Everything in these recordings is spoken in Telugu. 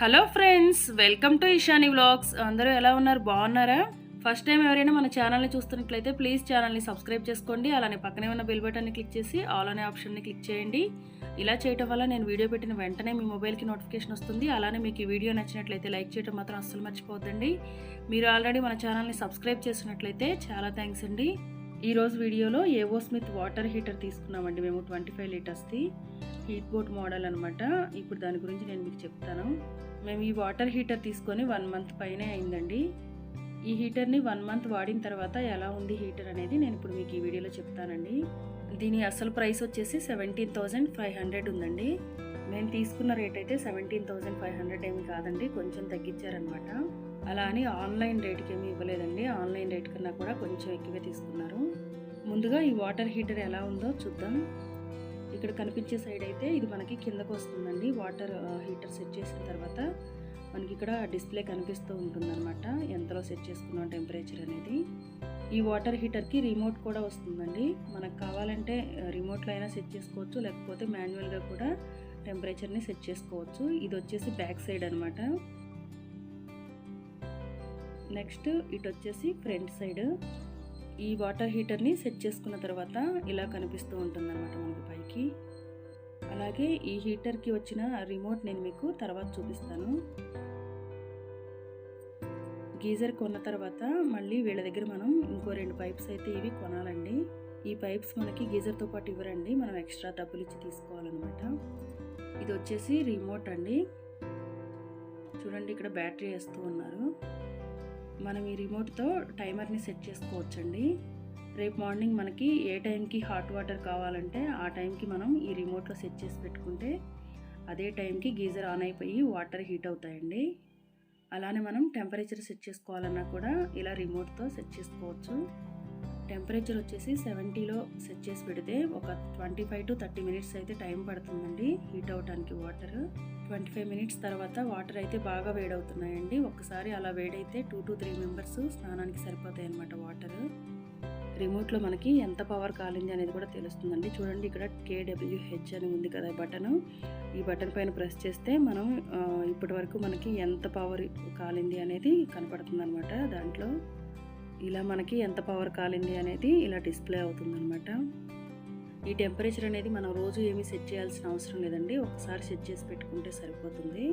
Hello friends, welcome to Ishani vlogs. అందరూ ఎలా ఉన్నారు? బాగున్నారా? ఫస్ట్ టైం ఎవరైనా మన ఛానల్ని చూస్తున్నట్లయితే ప్లీజ్ ఛానల్ని సబ్స్క్రైబ్ చేసుకోండి. అలానే పక్కనే ఉన్న బెల్ బటన్ని క్లిక్ చేసి ఆల్ అనే ఆప్షన్ని క్లిక్ చేయండి. ఇలా చేయడం వల్ల నేను వీడియో పెట్టిన వెంటనే మీ మొబైల్కి నోటిఫికేషన్ వస్తుంది. అలానే మీకు ఈ వీడియో నచ్చినట్లయితే లైక్ చేయడం మాత్రం అస్సలు మర్చిపోవద్దండి. మీరు ఆల్రెడీ మన ఛానల్ని సబ్స్క్రైబ్ చేసినట్లయితే చాలా థ్యాంక్స్ అండి. ఈరోజు వీడియోలో ఏవో స్మిత్ వాటర్ హీటర్ తీసుకున్నామండి మేము. 25 లీటర్స్ది హీట్ బోట్ మోడల్ అనమాట. ఇప్పుడు దాని గురించి నేను మీకు చెప్తాను. మేము ఈ వాటర్ హీటర్ తీసుకొని 1 మంత్ పైనే అయిందండి. ఈ హీటర్ని 1 మంత్ వాడిన తర్వాత ఎలా ఉంది హీటర్ అనేది నేను ఇప్పుడు మీకు ఈ వీడియోలో చెప్తానండి. దీని అసలు ప్రైస్ వచ్చేసి 17,500 ఉందండి. నేను తీసుకున్న రేట్ అయితే 17,500 ఏమి కాదండి, కొంచెం తగ్గించారనమాట. అలా అని ఆన్లైన్ రేట్కి ఏమి ఇవ్వలేదండి. ఆన్లైన్ రేట్ కన్నా కూడా కొంచెం ఎక్కువే తీసుకున్నారు. ముందుగా ఈ వాటర్ హీటర్ ఎలా ఉందో చూద్దాం. ఇక్కడ కనిపించే సైడ్ అయితే ఇది మనకి కిందకు వస్తుందండి. వాటర్ హీటర్ సెట్ చేసిన తర్వాత మనకి ఇక్కడ డిస్ప్లే కనిపిస్తూ ఉంటుందన్నమాట, ఎంతలో సెట్ చేసుకున్నాం టెంపరేచర్ అనేది. ఈ వాటర్ హీటర్కి రిమోట్ కూడా వస్తుందండి. మనకు కావాలంటే రిమోట్లో అయినా సెట్ చేసుకోవచ్చు, లేకపోతే మాన్యువల్గా కూడా టెంపరేచర్ని సెట్ చేసుకోవచ్చు. ఇది వచ్చేసి బ్యాక్ సైడ్ అనమాట. నెక్స్ట్ ఇటు వచ్చేసి ఫ్రంట్ సైడ్. ఈ వాటర్ హీటర్ని సెట్ చేసుకున్న తర్వాత ఇలా కనిపిస్తూ ఉంటుంది అనమాట మనకి పైకి. అలాగే ఈ హీటర్కి వచ్చిన రిమోట్ నేను మీకు తర్వాత చూపిస్తాను. గీజర్ కొన్న తర్వాత మళ్ళీ వీళ్ళ దగ్గర మనం ఇంకో 2 పైప్స్ అయితే ఇవి కొనాలండి. ఈ పైప్స్ మనకి గీజర్తో పాటు ఇవ్వరండి, మనం ఎక్స్ట్రా డబ్బులు ఇచ్చి తీసుకోవాలన్నమాట. ఇది వచ్చేసి రిమోట్ అండి. చూడండి, ఇక్కడ బ్యాటరీ వేస్తూ ఉన్నారు. మనం ఈ రిమోట్తో టైమర్ని సెట్ చేసుకోవచ్చండి. రేపు మార్నింగ్ మనకి ఏ టైంకి హాట్ వాటర్ కావాలంటే ఆ టైంకి మనం ఈ రిమోట్లో సెట్ చేసి పెట్టుకుంటే అదే టైంకి గీజర్ ఆన్ అయిపోయి వాటర్ హీట్ అవుతాయండి. అలానే మనం టెంపరేచర్ సెట్ చేసుకోవాలన్నా కూడా ఇలా రిమోట్తో సెట్ చేసుకోవచ్చు. టెంపరేచర్ వచ్చేసి 70లో సెట్ చేసి పెడితే ఒక 25 to 30 మినిట్స్ అయితే టైం పడుతుందండి హీట్ అవడానికి వాటర్. 25 మినిట్స్ తర్వాత వాటర్ అయితే బాగా వేడవుతున్నాయండి. ఒక్కసారి అలా వేడైతే 2 to 3 మెంబర్స్ స్నానానికి సరిపోతాయి అన్నమాట వాటర్. రిమోట్లో మనకి ఎంత పవర్ కాలింది అనేది కూడా తెలుస్తుందండి. చూడండి, ఇక్కడ KWH అని ఉంది కదా బటన్. ఈ బటన్ పైన ప్రెస్ చేస్తే మనం ఇప్పటి వరకు మనకి ఎంత పవర్ కాలింది అనేది కనపడుతుంది అనమాట. దాంట్లో ఇలా మనకి ఎంత పవర్ కాలింది అనేది ఇలా డిస్ప్లే అవుతుందన్నమాట. ఈ టెంపరేచర్ అనేది మనం రోజు ఏమీ సెట్ చేయాల్సిన అవసరం లేదండి, ఒకసారి సెట్ చేసి పెట్టుకుంటే సరిపోతుంది.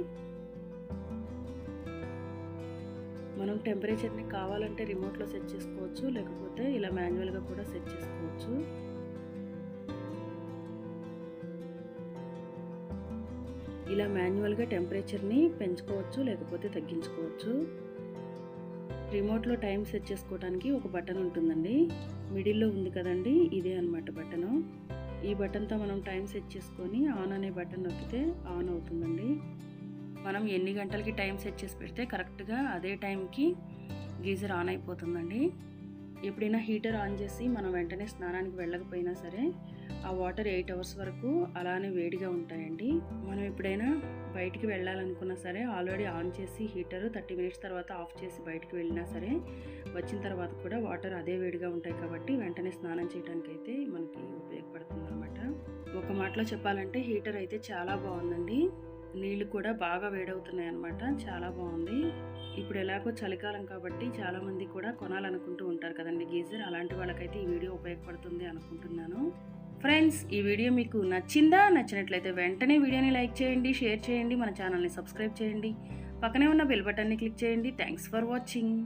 మనం టెంపరేచర్ని కావాలంటే రిమోట్లో సెట్ చేసుకోవచ్చు, లేకపోతే ఇలా మాన్యువల్గా కూడా సెట్ చేసుకోవచ్చు. ఇలా మాన్యువల్గా టెంపరేచర్ని పెంచుకోవచ్చు, లేకపోతే తగ్గించుకోవచ్చు. రిమోట్లో టైం సెట్ చేసుకోవడానికి ఒక బటన్ ఉంటుందండి. మిడిల్లో ఉంది కదండి, ఇదే అనమాట బటను. ఈ బటన్తో మనం టైం సెట్ చేసుకొని ఆన్ అనే బటన్ నొక్కితే ఆన్ అవుతుందండి. మనం ఎన్ని గంటలకి టైం సెట్ చేసి పెడితే కరెక్ట్గా అదే టైంకి గీజర్ ఆన్ అయిపోతుందండి. ఎప్పుడైనా హీటర్ ఆన్ చేసి మనం వెంటనే స్నానానికి వెళ్ళకపోయినా సరే ఆ వాటర్ 8 అవర్స్ వరకు అలానే వేడిగా ఉంటాయండి. మనం ఎప్పుడైనా బయటికి వెళ్ళాలనుకున్నా సరే ఆల్రెడీ ఆన్ చేసి హీటర్ 30 మినిట్స్ తర్వాత ఆఫ్ చేసి బయటికి వెళ్ళినా సరే వచ్చిన తర్వాత కూడా వాటర్ అదే వేడిగా ఉంటాయి కాబట్టి వెంటనే స్నానం చేయడానికి అయితే మనకి ఉపయోగపడుతుంది అనమాట. ఒక మాటలో చెప్పాలంటే హీటర్ అయితే చాలా బాగుందండి. నీళ్ళు కూడా బాగా వేడవుతున్నాయి అన్నమాట, చాలా బాగుంది. ఇప్పుడు ఎలాగో చలికాలం కాబట్టి చాలామంది కూడా కొనాలనుకుంటూ ఉంటారు కదండి గీజర్. అలాంటి వాళ్ళకైతే ఈ వీడియో ఉపయోగపడుతుంది అనుకుంటున్నాను. ఫ్రెండ్స్, ఈ వీడియో మీకు నచ్చినట్లయితే వెంటనే వీడియోని లైక్ చేయండి, షేర్ చేయండి, మన ఛానల్ని సబ్స్క్రైబ్ చేయండి, పక్కనే ఉన్న బెల్ బటన్ని క్లిక్ చేయండి. Thanks for watching.